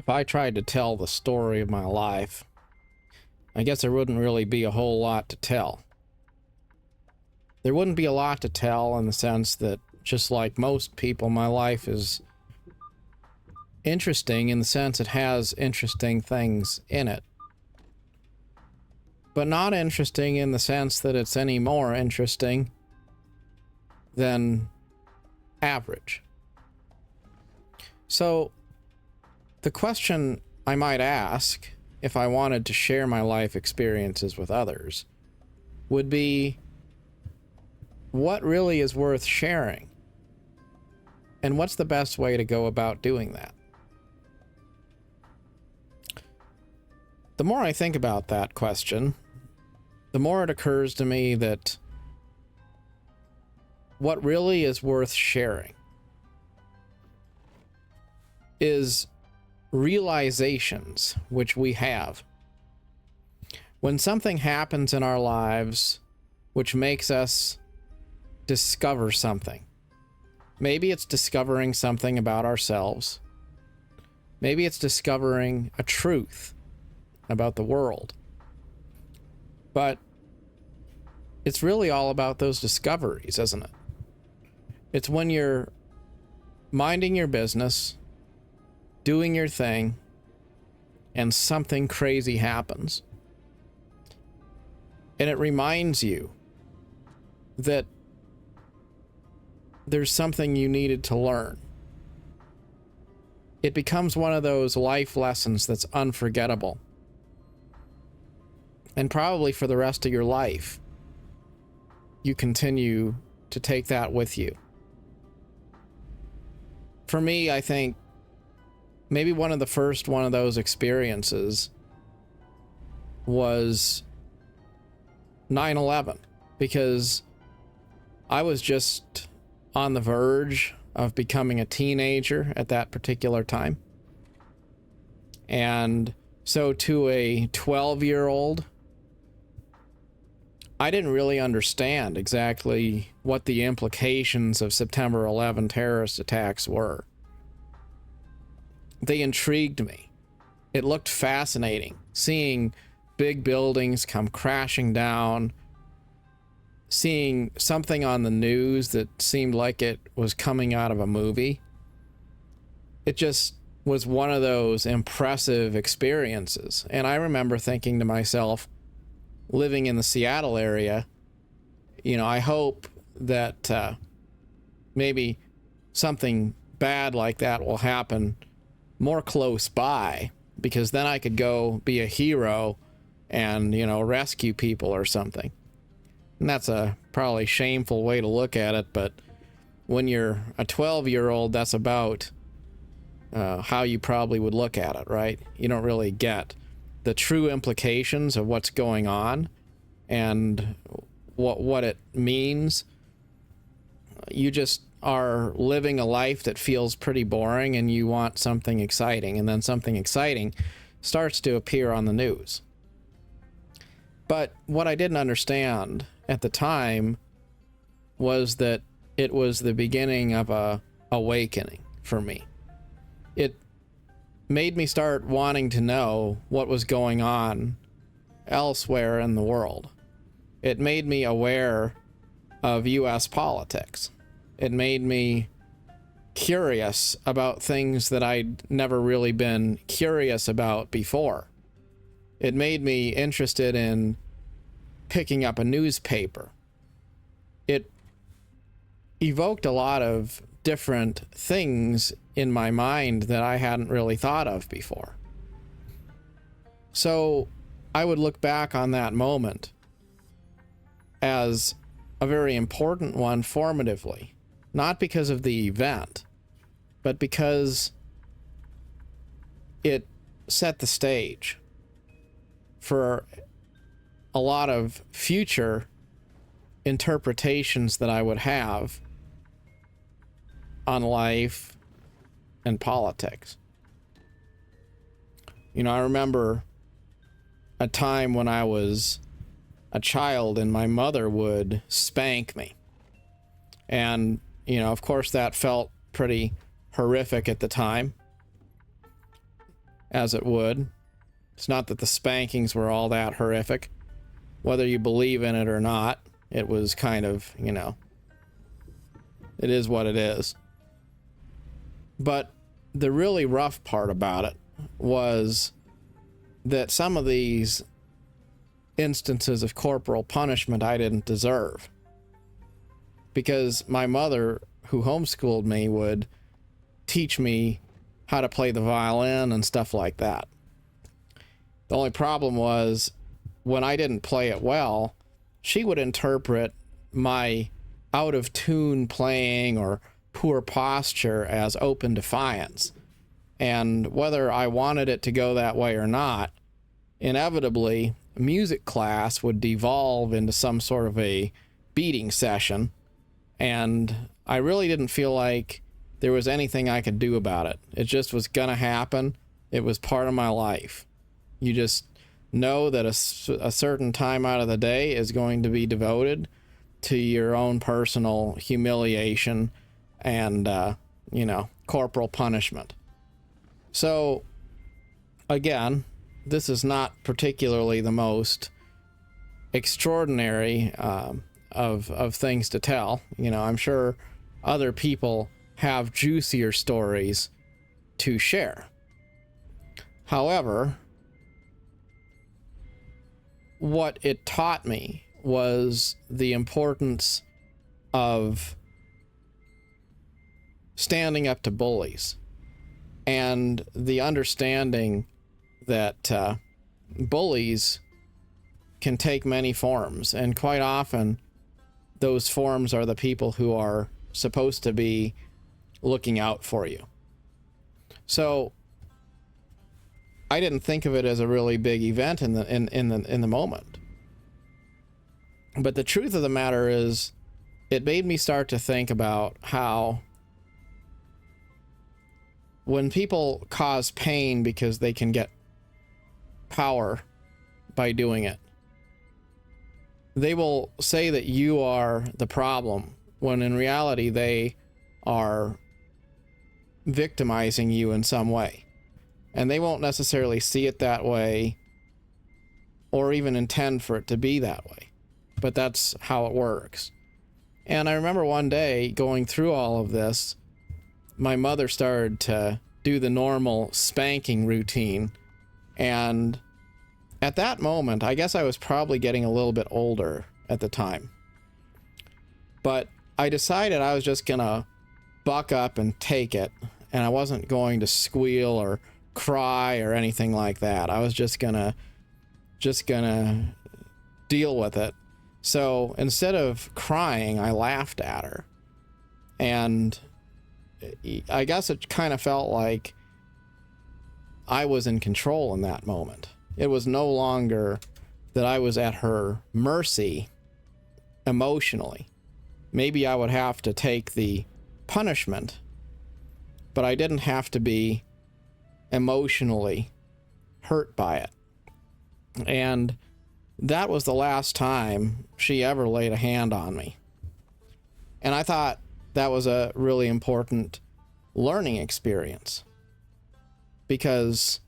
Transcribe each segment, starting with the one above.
If I tried to tell the story of my life, I guess there wouldn't really be a whole lot to tell. There wouldn't be a lot to tell in the sense that, just like most people, my life is interesting in the sense it has interesting things in it. But not interesting in the sense that it's any more interesting than average. So, the question I might ask if I wanted to share my life experiences with others would be, what really is worth sharing? And what's the best way to go about doing that? The more I think about that question, the more it occurs to me that what really is worth sharing is realizations which we have. When something happens in our lives which makes us discover something. Maybe it's discovering something about ourselves. Maybe it's discovering a truth about the world. But it's really all about those discoveries, isn't it? It's when you're minding your business, doing your thing, and something crazy happens. And it reminds you that there's something you needed to learn. It becomes one of those life lessons that's unforgettable. And probably for the rest of your life, you continue to take that with you. For me, I think maybe one of the first one of those experiences was 9/11, because I was just on the verge of becoming a teenager at that particular time. And so to a 12-year-old, I didn't really understand exactly what the implications of September 11 terrorist attacks were. They intrigued me. It looked fascinating, seeing big buildings come crashing down, seeing something on the news that seemed like it was coming out of a movie. It just was one of those impressive experiences. And I remember thinking to myself, living in the Seattle area, I hope that maybe something bad like that will happen more close by, because then I could go be a hero and, rescue people or something. And that's a probably shameful way to look at it, but when you're a 12-year-old, that's about how you probably would look at it, right? You don't really get the true implications of what's going on and what it means. You just are living a life that feels pretty boring, and you want something exciting, and then something exciting starts to appear on the news. But what I didn't understand at the time was that it was the beginning of a awakening for me. It made me start wanting to know what was going on elsewhere in the world. It made me aware of U.S. politics. It made me curious about things that I'd never really been curious about before. It made me interested in picking up a newspaper. It evoked a lot of different things in my mind that I hadn't really thought of before. So I would look back on that moment as a very important one formatively, not because of the event, but because it set the stage for a lot of future interpretations that I would have on life and politics. I remember a time when I was a child and my mother would spank me. And, of course that felt pretty horrific at the time. as it would. It's not that the spankings were all that horrific. Whether you believe in it or not, it was kind of, you know, it is what it is. But the really rough part about it was that some of these instances of corporal punishment I didn't deserve. Because my mother, who homeschooled me, would teach me how to play the violin and stuff like that. The only problem was when I didn't play it well, she would interpret my out of tune playing or poor posture as open defiance. And whether I wanted it to go that way or not, inevitably, music class would devolve into some sort of a beating session. And I really didn't feel like there was anything I could do about it. It just was going to happen. It was part of my life. You just know that a certain time out of the day is going to be devoted to your own personal humiliation and, you know, corporal punishment. So, again, this is not particularly the most extraordinary of things to tell. You know, I'm sure other people have juicier stories to share. However, what it taught me was the importance of standing up to bullies and the understanding that bullies can take many forms, and quite often those forms are the people who are supposed to be looking out for you. So I didn't think of it as a really big event in the moment. But the truth of the matter is, it made me start to think about how when people cause pain because they can get power by doing it, they will say that you are the problem, when in reality they are victimizing you in some way. And they won't necessarily see it that way or even intend for it to be that way. But that's how it works. And I remember one day going through all of this, my mother started to do the normal spanking routine. And at that moment, I guess I was probably getting a little bit older at the time. But I decided I was just gonna buck up and take it. And I wasn't going to squeal or cry or anything like that. I was just gonna deal with it. So instead of crying, I laughed at her. And I guess it kind of felt like I was in control in that moment. It was no longer that I was at her mercy emotionally. Maybe I would have to take the punishment, but I didn't have to be emotionally hurt by it. And that was the last time she ever laid a hand on me. And I thought that was a really important learning experience, because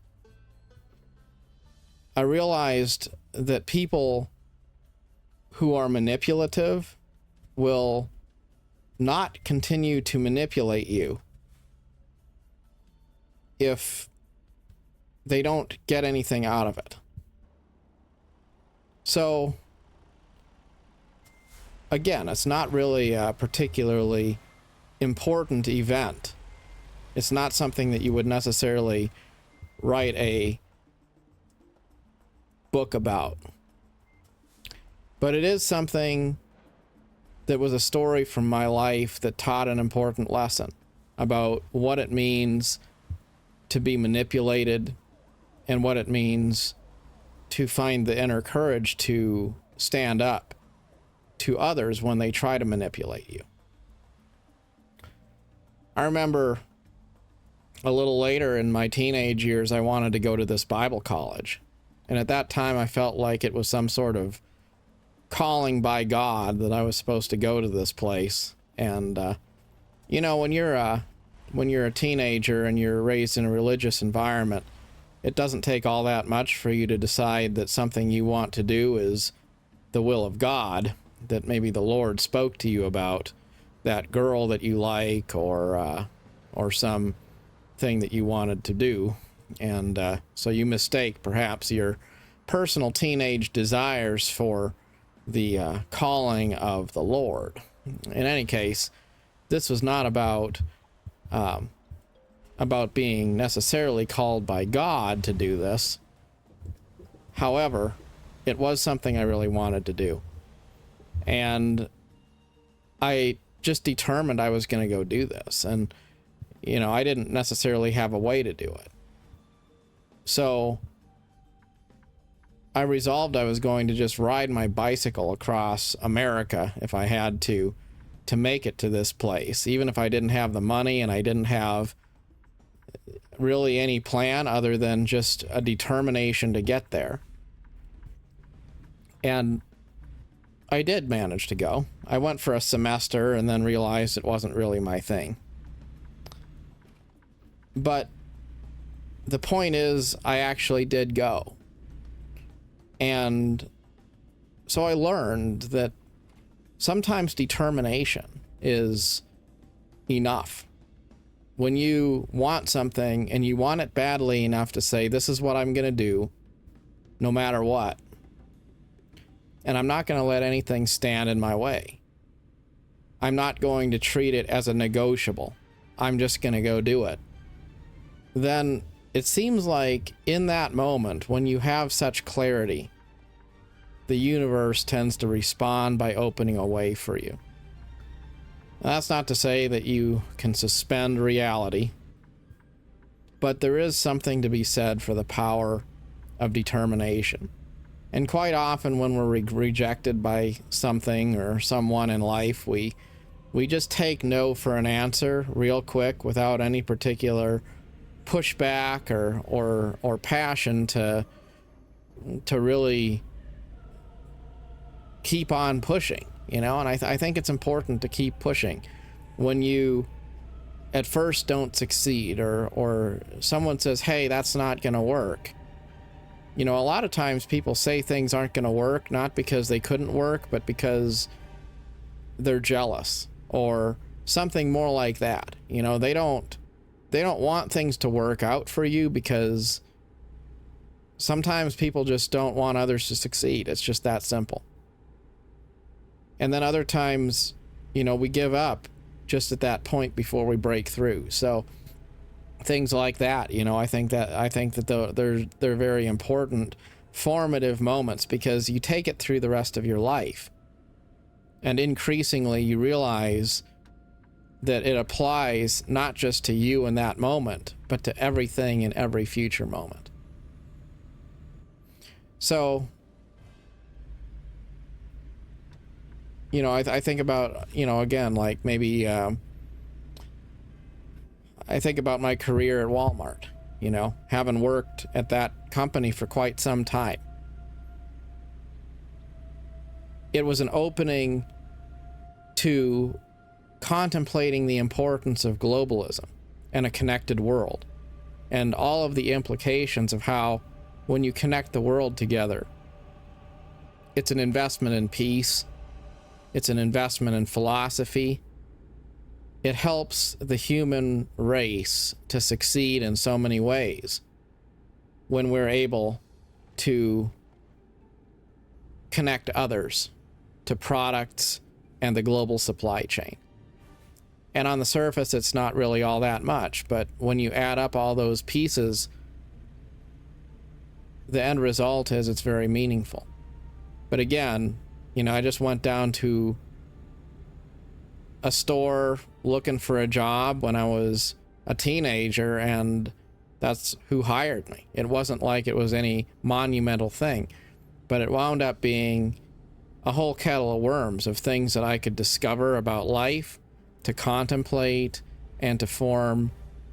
I realized that people who are manipulative will not continue to manipulate you if they don't get anything out of it. So, again, it's not really a particularly important event. It's not something that you would necessarily write a book about. But it is something that was a story from my life that taught an important lesson about what it means to be manipulated and what it means to find the inner courage to stand up to others when they try to manipulate you. I remember a little later in my teenage years, I wanted to go to this Bible college. And at that time, I felt like it was some sort of calling by God that I was supposed to go to this place. And, you know, when you're a teenager and you're raised in a religious environment, it doesn't take all that much for you to decide that something you want to do is the will of God, that maybe the Lord spoke to you about that girl that you like, or some thing that you wanted to do. And so you mistake perhaps your personal teenage desires for the calling of the Lord. In any case, this was not about being necessarily called by God to do this. However, it was something I really wanted to do. And I just determined I was going to go do this. And, you know, I didn't necessarily have a way to do it. So I resolved I was going to just ride my bicycle across America if I had to make it to this place, even if I didn't have the money and I didn't have really any plan other than just a determination to get there. And I did manage to go. I went for a semester and then realized it wasn't really my thing. But the point is, I actually did go. And so I learned that sometimes determination is enough. When you want something and you want it badly enough to say, this is what I'm going to do, no matter what. And I'm not going to let anything stand in my way. I'm not going to treat it as a negotiable. I'm just going to go do it. Then it seems like in that moment, when you have such clarity, the universe tends to respond by opening a way for you. That's not to say that you can suspend reality, but there is something to be said for the power of determination. And quite often when we're rejected by something or someone in life, we just take no for an answer real quick without any particular pushback or passion to really keep on pushing, you know. And I think it's important to keep pushing when you at first don't succeed, or someone says, hey, that's not gonna work. You know, a lot of times people say things aren't gonna work not because they couldn't work, but because they're jealous or something more like that. You know, they don't want things to work out for you because sometimes people just don't want others to succeed. It's just that simple. And then other times, you know, we give up just at that point before we break through. So things like that, you know, I think that they're very important formative moments, because you take it through the rest of your life. And increasingly you realize that it applies not just to you in that moment, but to everything in every future moment. So, you know, I think about, you know, again, like maybe I think about my career at Walmart, you know, having worked at that company for quite some time. It was an opening to contemplating the importance of globalism and a connected world, and all of the implications of how, when you connect the world together, it's an investment in peace, it's an investment in philosophy. It helps the human race to succeed in so many ways when we're able to connect others to products and the global supply chain. And on the surface, it's not really all that much, but when you add up all those pieces, the end result is it's very meaningful. But again, you know, I just went down to a store looking for a job when I was a teenager, and that's who hired me. It wasn't like it was any monumental thing, but it wound up being a whole kettle of worms of things that I could discover about life, to contemplate, and to form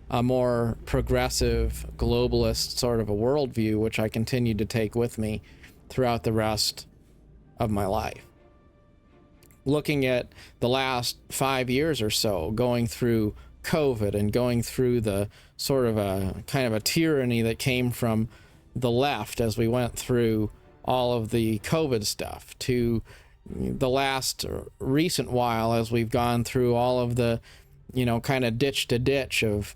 a more progressive, globalist sort of a worldview, which I continued to take with me throughout the rest of my life. Looking at the last 5 years or so, going through COVID and going through the sort of a kind of a tyranny that came from the left as we went through all of the COVID stuff, to the last recent while as we've gone through all of the, kind of ditch to ditch of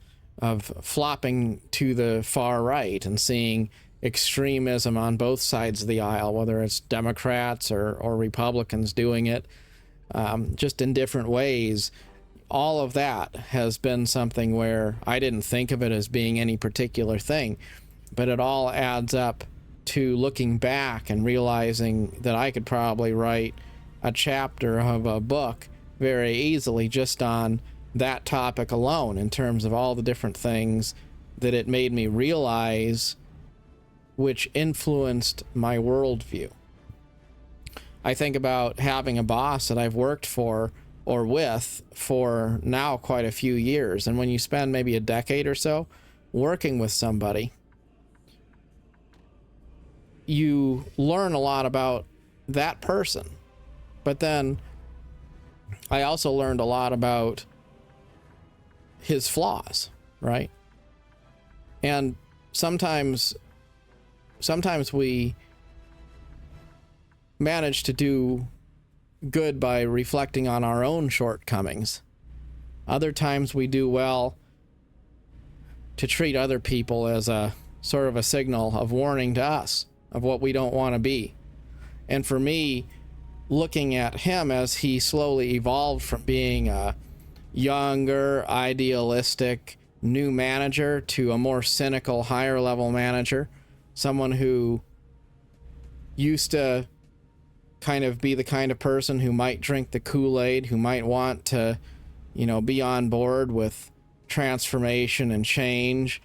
flopping to the far right and seeing extremism on both sides of the aisle, whether it's Democrats or Republicans doing it, just in different ways. All of that has been something where I didn't think of it as being any particular thing, but it all adds up to looking back and realizing that I could probably write a chapter of a book very easily just on that topic alone, in terms of all the different things that it made me realize which influenced my worldview. I think about having a boss that I've worked for or with for now quite a few years. And when you spend maybe a decade or so working with somebody, you learn a lot about that person. But then I also learned a lot about his flaws, right? And sometimes we manage to do good by reflecting on our own shortcomings. Other times we do well to treat other people as a sort of a signal of warning to us of what we don't want to be. And for me, looking at him as he slowly evolved from being a younger, idealistic, new manager to a more cynical, higher level manager, someone who used to kind of be the kind of person who might drink the Kool-Aid, who might want to, be on board with transformation and change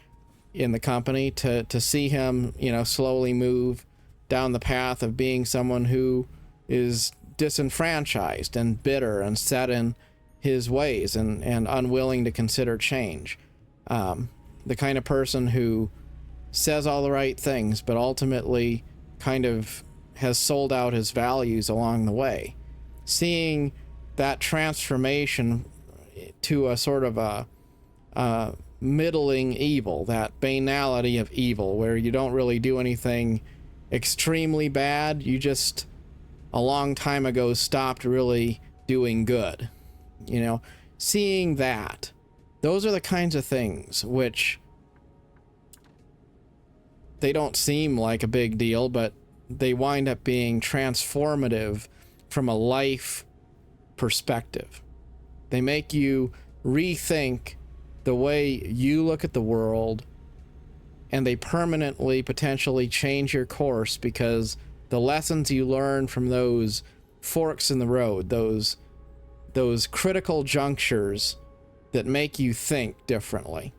in the company, to see him, slowly move down the path of being someone who is disenfranchised and bitter and set in his ways and unwilling to consider change. The kind of person who says all the right things, but ultimately kind of has sold out his values along the way. Seeing that transformation to a sort of a middling evil, that banality of evil, where you don't really do anything extremely bad, you just a long time ago stopped really doing good. Seeing that, those are the kinds of things which they don't seem like a big deal, but they wind up being transformative from a life perspective. They make you rethink the way you look at the world, and they permanently potentially change your course, because the lessons you learn from those forks in the road, those critical junctures that make you think differently.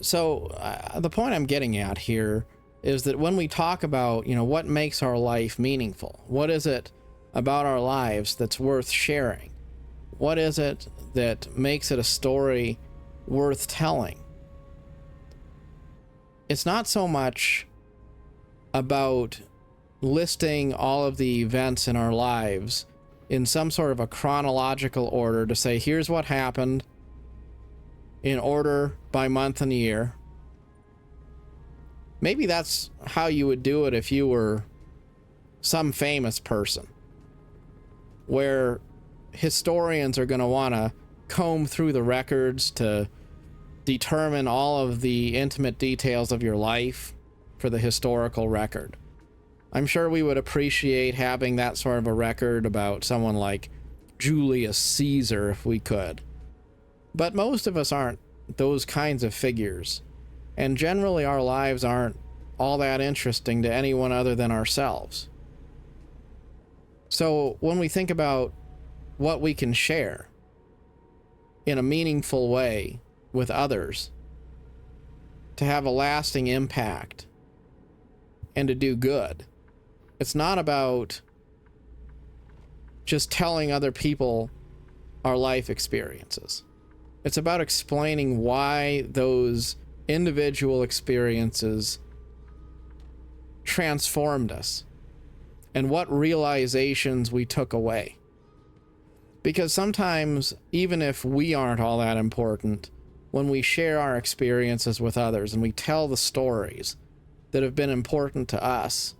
So the point I'm getting at here is that when we talk about, what makes our life meaningful, what is it about our lives that's worth sharing? What is it that makes it a story worth telling? It's not so much about listing all of the events in our lives in some sort of a chronological order to say, here's what happened in order by month and year. Maybe that's how you would do it if you were some famous person, where historians are going to want to comb through the records to determine all of the intimate details of your life for the historical record. I'm sure we would appreciate having that sort of a record about someone like Julius Caesar if we could. But most of us aren't those kinds of figures. And generally our lives aren't all that interesting to anyone other than ourselves. So when we think about what we can share in a meaningful way with others, to have a lasting impact and to do good, it's not about just telling other people our life experiences. It's about explaining why those individual experiences transformed us and what realizations we took away. Because sometimes, even if we aren't all that important, when we share our experiences with others and we tell the stories that have been important to us,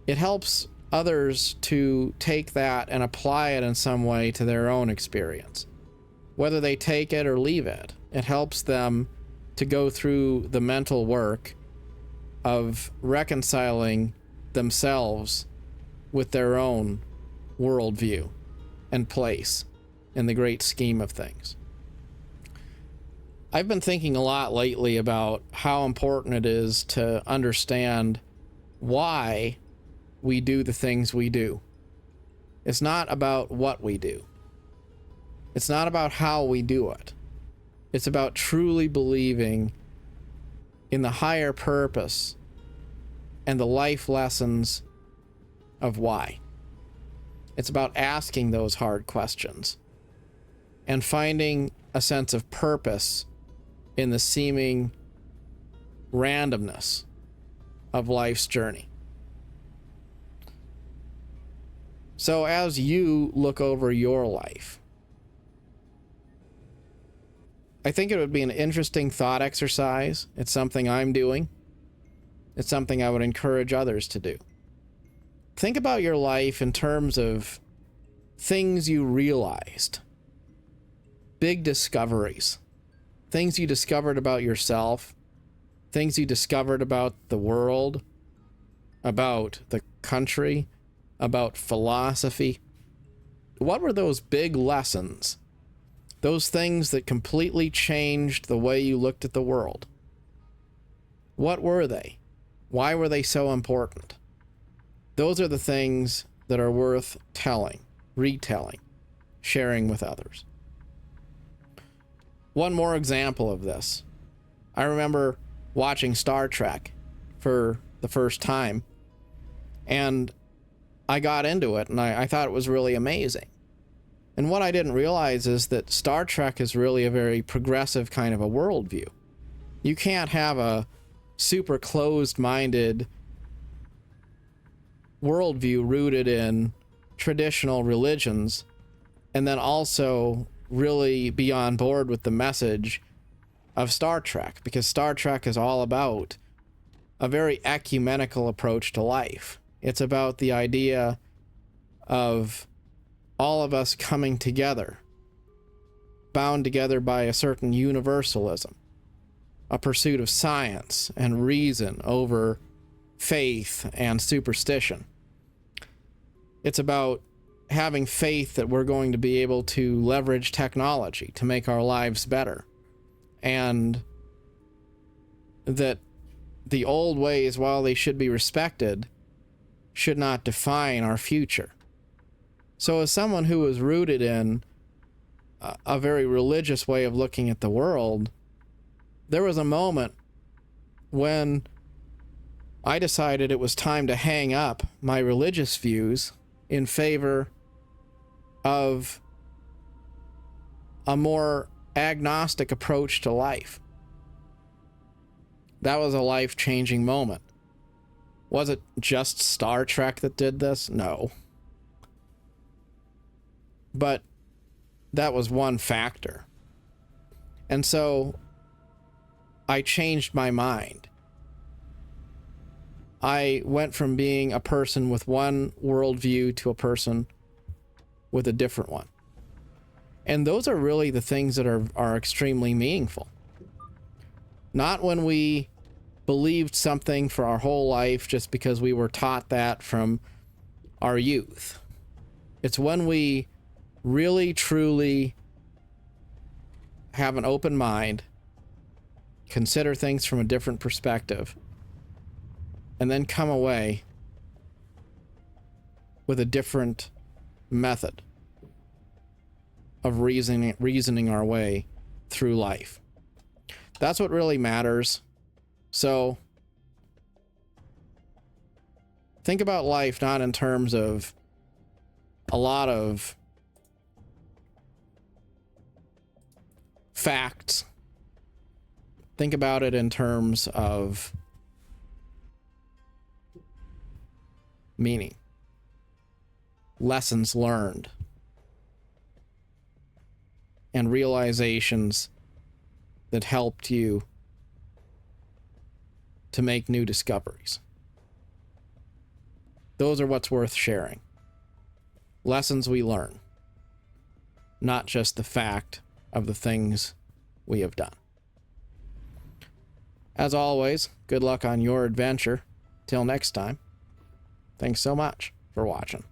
it helps others to take that and apply it in some way to their own experience. Whether they take it or leave it, it helps them to go through the mental work of reconciling themselves with their own worldview and place in the great scheme of things. I've been thinking a lot lately about how important it is to understand why we do the things we do. It's not about what we do. It's not about how we do it. It's about truly believing in the higher purpose and the life lessons of why. It's about asking those hard questions and finding a sense of purpose in the seeming randomness of life's journey. So as you look over your life, I think it would be an interesting thought exercise. It's something I'm doing. It's something I would encourage others to do. Think about your life in terms of things you realized, big discoveries, things you discovered about yourself, things you discovered about the world, about the country, about philosophy. What were those big lessons? Those things that completely changed the way you looked at the world. What were they? Why were they so important? Those are the things that are worth telling, retelling, sharing with others. One more example of this. I remember watching Star Trek for the first time, and I got into it, and I thought it was really amazing. And what I didn't realize is that Star Trek is really a very progressive kind of a worldview. You can't have a super closed-minded worldview rooted in traditional religions and then also really be on board with the message of Star Trek, because Star Trek is all about a very ecumenical approach to life. It's about the idea of all of us coming together, bound together by a certain universalism, a pursuit of science and reason over faith and superstition. It's about having faith that we're going to be able to leverage technology to make our lives better, and that the old ways, while they should be respected, should not define our future. So as someone who was rooted in a very religious way of looking at the world, there was a moment when I decided it was time to hang up my religious views in favor of a more agnostic approach to life. That was a life-changing moment. Was it just Star Trek that did this? No. But that was one factor. And so I changed my mind. I went from being a person with one worldview to a person with a different one. And those are really the things that are extremely meaningful. Not when we believed something for our whole life just because we were taught that from our youth. It's when we really, truly have an open mind, consider things from a different perspective, and then come away with a different method of reasoning our way through life. That's what really matters. So think about life not in terms of a lot of facts. Think about it in terms of meaning, lessons learned, and realizations that helped you to make new discoveries. Those are what's worth sharing. Lessons we learn, not just the fact of the things we have done. As always, good luck on your adventure. Till next time, thanks so much for watching.